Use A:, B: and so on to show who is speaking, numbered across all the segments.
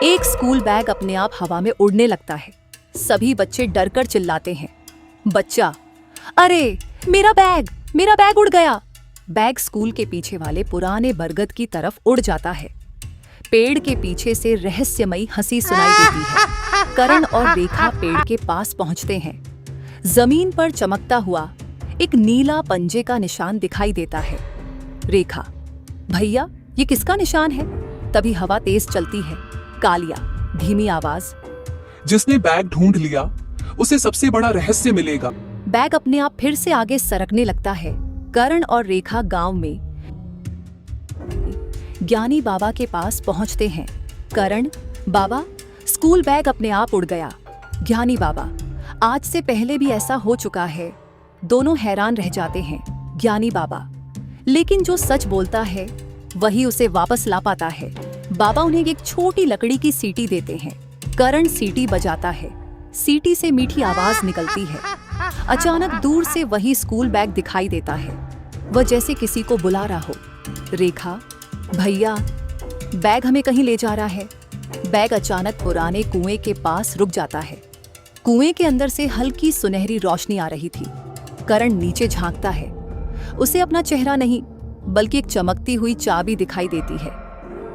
A: एक school bag अपने आप हवा में उड़ने लगता है। सभी बच्चे डरकर चिल्लाते हैं। बच्चा, अरे मेरा बैग उड़ गया। बैग स्कूल के पीछे वाले पुराने बरगद की तरफ उड़ जाता है। पेड़ के पीछे से रहस्यमयी हंसी सुनाई देती है। करण और रेखा पेड़ के पास पहुंचते हैं। जमीन पर चमकता हुआ एक नीला पंजे का निशान दिखाई देता है। रेखा, भैया ये किसका निशान है? तभी हवा तेज चलती है। कालिया, धीमी आवाज,
B: जिसने बैग ढूंढ लिया उसे सबसे बड़ा रहस्य मिलेगा।
A: बैग अपने आप फिर से आगे सरकने लगता है। करण और रेखा गांव में ज्ञानी बाबा के पास पहुंचते हैं। करण, बाबा स्कूल बैग अपने आप उड़ गया। ज्ञानी बाबा, आज से पहले भी ऐसा हो चुका है। दोनों हैरान रह जाते हैं। ज्ञानी बाबा, लेकिन जो सच बोलता है वही उसे वापस ला पाता है। बाबा उन्हें एक छोटी लकड़ी की सीटी देते हैं। करण सीटी बजाता है। सीटी से मीठी आवाज निकलती है। अचानक दूर से वही स्कूल बैग दिखाई देता है। वह जैसे किसी को बुला रहा हो। रेखा, भैया बैग हमें कहीं ले जा रहा है। बैग अचानक पुराने कुएं के पास रुक जाता है। कुएं के अंदर से हल्की सुनहरी रोशनी आ रही थी। करण नीचे झांकता है। उसे अपना चेहरा नहीं बल्कि एक चमकती हुई चाबी दिखाई देती है।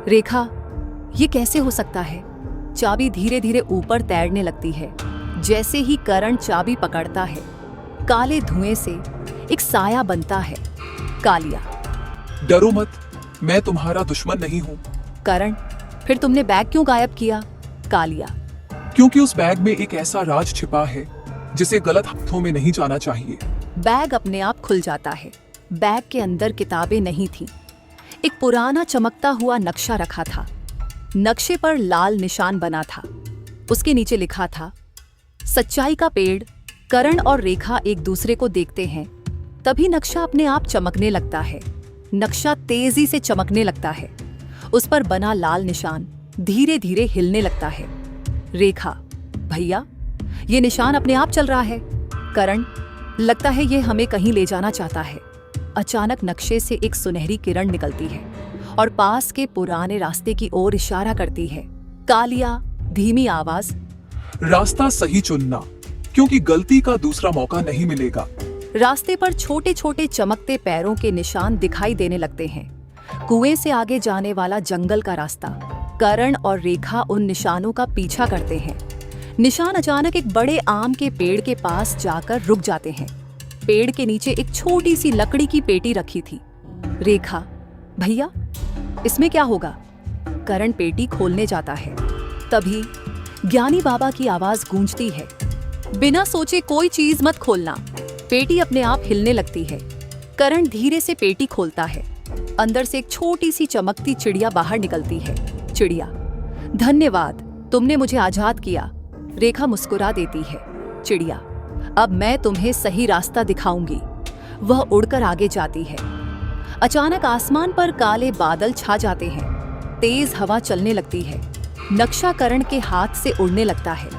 A: रेखा, ये कैसे हो सकता है? चाबी धीरे धीरे ऊपर तैरने लगती है। जैसे ही करण चाबी पकड़ता है, काले धुएं से एक साया बनता है। कालिया,
B: डरो मत, मैं तुम्हारा दुश्मन नहीं हूँ।
A: करण, फिर तुमने बैग क्यों गायब किया? कालिया,
B: क्योंकि उस बैग में एक ऐसा राज छिपा है जिसे गलत हाथों में नहीं जाना चाहिए।
A: बैग अपने आप खुल जाता है। बैग के अंदर किताबें नहीं थीं। एक पुराना चमकता हुआ नक्शा रखा था। नक्शे पर लाल निशान बना था। उसके नीचे लिखा था, सच्चाई का पेड़। करण और रेखा एक दूसरे को देखते हैं। तभी नक्शा अपने आप चमकने लगता है। नक्शा तेजी से चमकने लगता है। उस पर बना लाल निशान धीरे धीरे हिलने लगता है। रेखा, भैया ये निशान अपने आप चल रहा है। करण, लगता है ये हमें कहीं ले जाना चाहता है। अचानक नक्शे से एक सुनहरी किरण निकलती है और पास के पुराने रास्ते की ओर इशारा करती है। कालिया, धीमी आवाज,
B: रास्ता सही चुनना, क्योंकि गलती का दूसरा मौका नहीं मिलेगा।
A: रास्ते पर छोटे छोटे चमकते पैरों के निशान दिखाई देने लगते हैं। कुएं से आगे जाने वाला जंगल का रास्ता। करण और रेखा उन निशानों का पीछा करते हैं। निशान अचानक एक बड़े आम के पेड़ के पास जाकर रुक जाते हैं। पेड़ के नीचे एक छोटी सी लकड़ी की पेटी रखी थी। रेखा, भैया इसमें क्या होगा? करण पेटी खोलने जाता है। तभी ज्ञानी बाबा की आवाज गूंजती है, बिना सोचे कोई चीज मत खोलना। पेटी अपने आप हिलने लगती है। करण धीरे से पेटी खोलता है। अंदर से एक छोटी सी चमकती चिड़िया बाहर निकलती है। चिड़िया, धन्यवाद, तुमने मुझे आजाद किया। रेखा मुस्कुरा देती है। चिड़िया, अब मैं तुम्हें सही रास्ता दिखाऊंगी। वह उड़कर आगे जाती है। अचानक आसमान पर काले बादल छा जाते हैं। तेज हवा चलने लगती है। नक्शा करण के हाथ से उड़ने लगता है।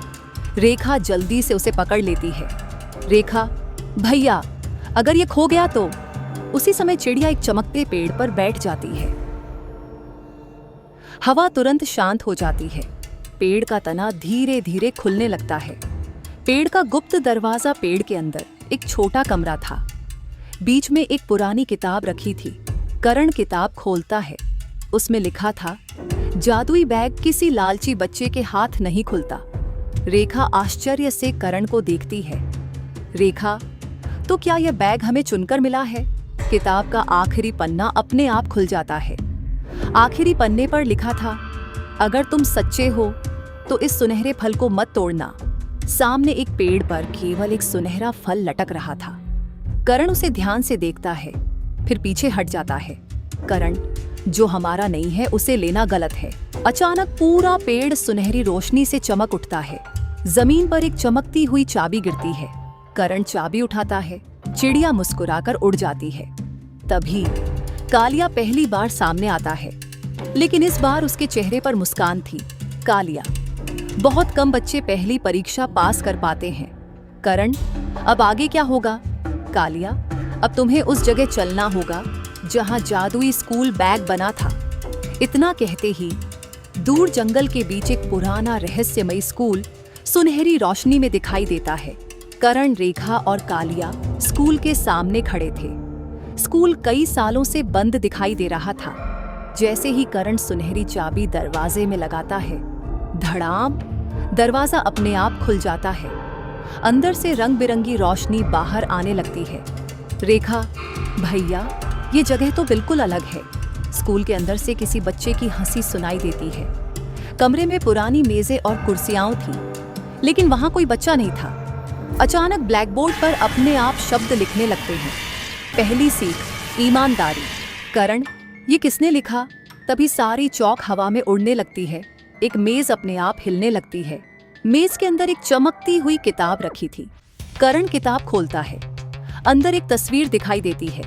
A: रेखा जल्दी से उसे पकड़ लेती है। रेखा, भैया अगर ये खो गया तो? उसी समय चिड़िया एक चमकते पेड़ पर बैठ जाती है। हवा तुरंत शांत हो जाती है। पेड़ का तना धीरे धीरे खुलने लगता है। पेड़ का गुप्त दरवाजा। पेड़ के अंदर एक छोटा कमरा था। बीच में एक पुरानी किताब रखी थी। करण किताब खोलता है। उसमें लिखा था, जादुई बैग किसी लालची बच्चे के हाथ नहीं खुलता। रेखा आश्चर्य से करण को देखती है। रेखा, तो क्या यह बैग हमें चुनकर मिला है? किताब का आखिरी पन्ना अपने आप खुल जाता है। आखिरी पन्ने पर लिखा था, अगर तुम सच्चे हो तो इस सुनहरे फल को मत तोड़ना। सामने एक पेड़ पर केवल एक सुनहरा फल लटक रहा था। करण उसे ध्यान से देखता है, फिर पीछे हट जाता है। करण, जो हमारा नहीं है उसे लेना गलत है। अचानक पूरा पेड़ सुनहरी रोशनी से चमक उठता है। जमीन पर एक चमकती हुई चाबी गिरती है। करण चाबी उठाता है। चिड़िया मुस्कुराकर उड़ जाती है। तभी कालिया पहली बार सामने आता है, लेकिन इस बार उसके चेहरे पर मुस्कान थी। कालिया, बहुत कम बच्चे पहली परीक्षा पास कर पाते हैं। करण, अब आगे क्या होगा? कालिया, अब तुम्हें उस जगह चलना होगा जहां जादुई स्कूल बैग बना था। इतना कहते ही दूर जंगल के बीच एक पुराना रहस्यमयी स्कूल सुनहरी रोशनी में दिखाई देता है। करण, रेखा और कालिया स्कूल के सामने खड़े थे। स्कूल कई सालों से बंद दिखाई दे रहा था। जैसे ही करण सुनहरी चाबी दरवाजे में लगाता है, धड़ाम, दरवाजा अपने आप खुल जाता है। अंदर से रंग बिरंगी रोशनी बाहर आने लगती है। रेखा, भैया, ये जगह तो बिल्कुल अलग है। स्कूल के अंदर से किसी बच्चे की हंसी सुनाई देती है। कमरे में पुरानी मेजें और कुर्सियां थीं, लेकिन वहां कोई बच्चा नहीं था। अचानक ब्लैक बोर्ड पर अपने आप शब्द लिखने लगते हैं। पहली सीख, ईमानदारी। करण, ये किसने लिखा? तभी सारी चौक हवा में उड़ने लगती है। एक मेज अपने आप हिलने लगती है। मेज के अंदर एक चमकती हुई किताब रखी थी। करण किताब खोलता है। अंदर एक तस्वीर दिखाई देती है।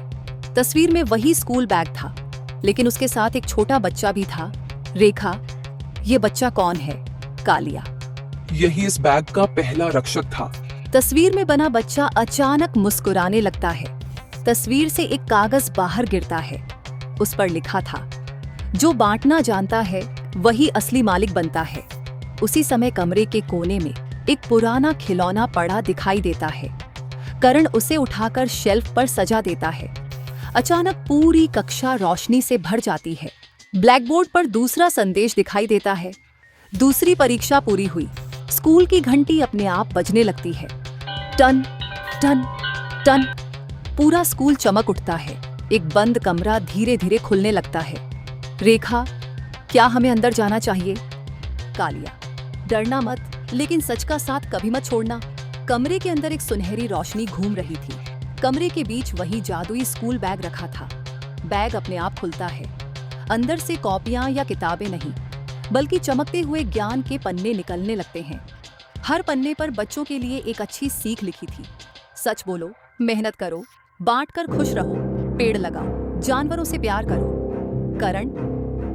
A: तस्वीर में वही स्कूल बैग था, लेकिन उसके साथ एक छोटा बच्चा भी था। रेखा, ये बच्चा कौन है? कालिया,
B: यही इस बैग का पहला रक्षक था।
A: तस्वीर में बना बच्चा अचानक मुस्कुराने लगता है। तस्वीर से एक कागज बाहर गिरता है। उस पर लिखा था, जो बांटना जानता है वही असली मालिक बनता है। उसी समय कमरे के कोने में एक पुराना खिलौना पड़ा दिखाई देता है। करण उसे उठाकर शेल्फ पर सजा देता है। अचानक पूरी कक्षा रोशनी से भर जाती है। ब्लैक बोर्ड पर दूसरा संदेश दिखाई देता है। दूसरी परीक्षा पूरी हुई। स्कूल की घंटी अपने आप बजने लगती है। टन टन टन। पूरा स्कूल चमक उठता है। एक बंद कमरा धीरे धीरे खुलने लगता है। रेखा, क्या हमें अंदर जाना चाहिए? कालिया, डरना मत, लेकिन सच का साथ कभी मत छोड़ना। कमरे के अंदर एक सुनहरी रोशनी घूम रही थी। कमरे के बीच वही जादुई स्कूल बैग रखा था। बैग अपने आप खुलता है। अंदर से कॉपियां या किताबें नहीं, बल्कि चमकते हुए ज्ञान के पन्ने निकलने लगते हैं। हर पन्ने पर बच्चों के लिए एक अच्छी सीख लिखी थी। सच बोलो, मेहनत करो, बांटकर खुश रहो, पेड़ लगाओ, जानवरों से प्यार करो। करण,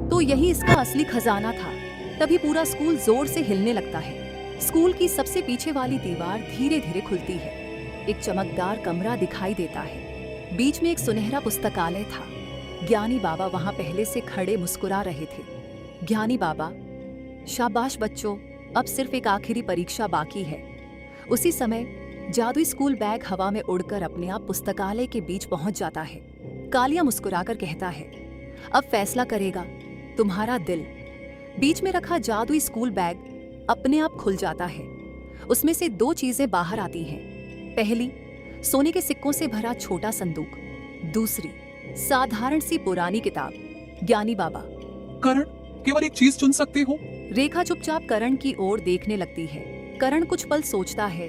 A: तो यही इसका असली खजाना था। तभी पूरा स्कूल जोर से हिलने लगता है। स्कूल की सबसे पीछे वाली दीवार धीरे धीरे खुलती है। एक चमकदार कमरा दिखाई देता है। बीच में एक सुनहरा पुस्तकालय था। ज्ञानी बाबा वहां पहले से खड़े मुस्कुरा रहे थे। ज्ञानी बाबा, शाबाश बच्चों, अब सिर्फ एक आखिरी परीक्षा बाकी है। उसी समय जादुई स्कूल बैग हवा में उड़कर अपने आप पुस्तकालय के बीच पहुंच जाता है। कालिया मुस्कुराकर कहता है, अब फैसला करेगा तुम्हारा दिल। बीच में रखा जादुई स्कूल बैग अपने आप खुल जाता है। उसमें से दो चीजें बाहर आती हैं। पहली, सोने के सिक्कों से भरा छोटा संदूक। दूसरी, साधारण सी पुरानी किताब। ज्ञानी बाबा,
B: करण, केवल एक चीज चुन सकते हो।
A: रेखा चुपचाप करण की ओर देखने लगती है। करण कुछ पल सोचता है,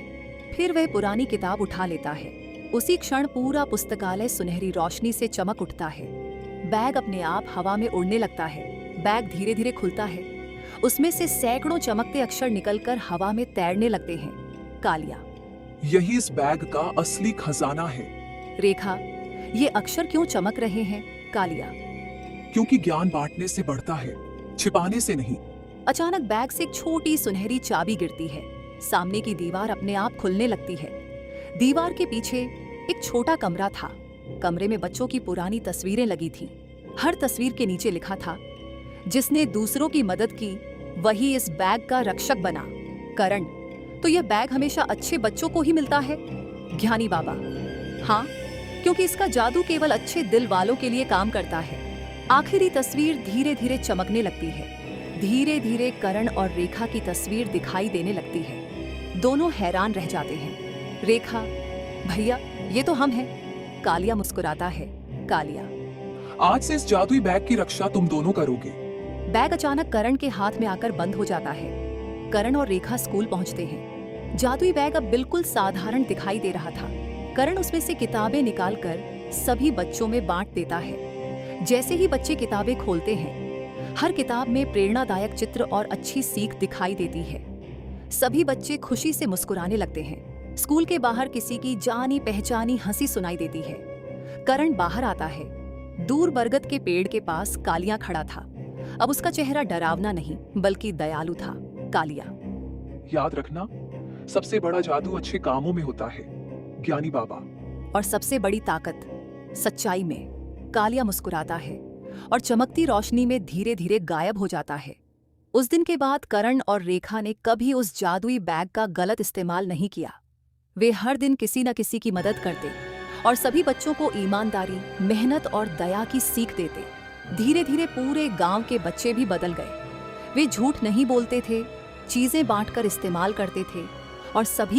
A: फिर वह पुरानी किताब उठा लेता है। उसी क्षण पूरा पुस्तकालय सुनहरी रोशनी से चमक उठता है। बैग अपने आप हवा में उड़ने लगता है। बैग धीरे धीरे खुलता है। उसमें से सैकड़ों चमकते अक्षर निकलकर हवा में तैरने लगते हैं। कालिया,
B: यही इस बैग का असली खजाना है।
A: रेखा, ये अक्षर क्यों चमक रहे हैं? कालिया,
B: क्योंकि ज्ञान बांटने से बढ़ता है, छिपाने से नहीं।
A: अचानक बैग से एक छोटी सुनहरी चाबी गिरती है। सामने की दीवार अपने आप खुलने लगती है। दीवार के पीछे एक छोटा कमरा था। कमरे में बच्चों की पुरानी तस्वीरें लगी थीं। हर तस्वीर के नीचे लिखा था, जिसने दूसरों की मदद की वही इस बैग का रक्षक बना। करण, तो यह बैग हमेशा अच्छे बच्चों को ही मिलता है? ज्ञानी बाबा, हाँ, क्योंकि इसका जादू केवल अच्छे दिल वालों के लिए काम करता है। आखिरी तस्वीर धीरे धीरे चमकने लगती है। धीरे धीरे करण और रेखा की तस्वीर दिखाई देने लगती है। दोनों हैरान रह जाते हैं। रेखा, भैया, ये तो हम हैं। कालिया मुस्कुराता है। कालिया,
B: आज से इस जादुई बैग की रक्षा तुम दोनों करोगे।
A: बैग अचानक करण के हाथ में आकर बंद हो जाता है। करण और रेखा स्कूल पहुंचते हैं। जादुई बैग अब बिल्कुल साधारण दिखाई दे रहा था। करण उसमें से किताबें निकालकर सभी बच्चों में बांट देता है। जैसे ही बच्चे किताबें खोलते हैं, हर किताब में प्रेरणादायक चित्र और अच्छी सीख दिखाई देती है। सभी बच्चे खुशी से मुस्कुराने लगते हैं। स्कूल के बाहर किसी की जानी पहचानी हंसी सुनाई देती है। करण बाहर आता है। दूर बरगद के पेड़ के पास कालिया खड़ा था। अब उसका चेहरा डरावना नहीं, बल्कि दयालु था। कालिया,
B: याद रखना, सबसे बड़ा जादू अच्छे कामों में होता है, ज्ञानी बाबा।
A: और सबसे बड़ी ताकत सच्चाई में। कालिया मुस्कुराता है और चमकती रोशनी में धीरे धीरे गायब हो जाता है। उस दिन के बाद करण और रेखा ने कभी उस जादुई बैग का गलत इस्तेमाल नहीं किया। वे हर दिन किसी न किसी की मदद करते और सभी बच्चों को ईमानदारी, मेहनत और दया की सीख देते। धीरे धीरे पूरे गांव के बच्चे भी बदल गए। वे झूठ नहीं बोलते थे, चीजें बांटकर इस्तेमाल करते थे और सभी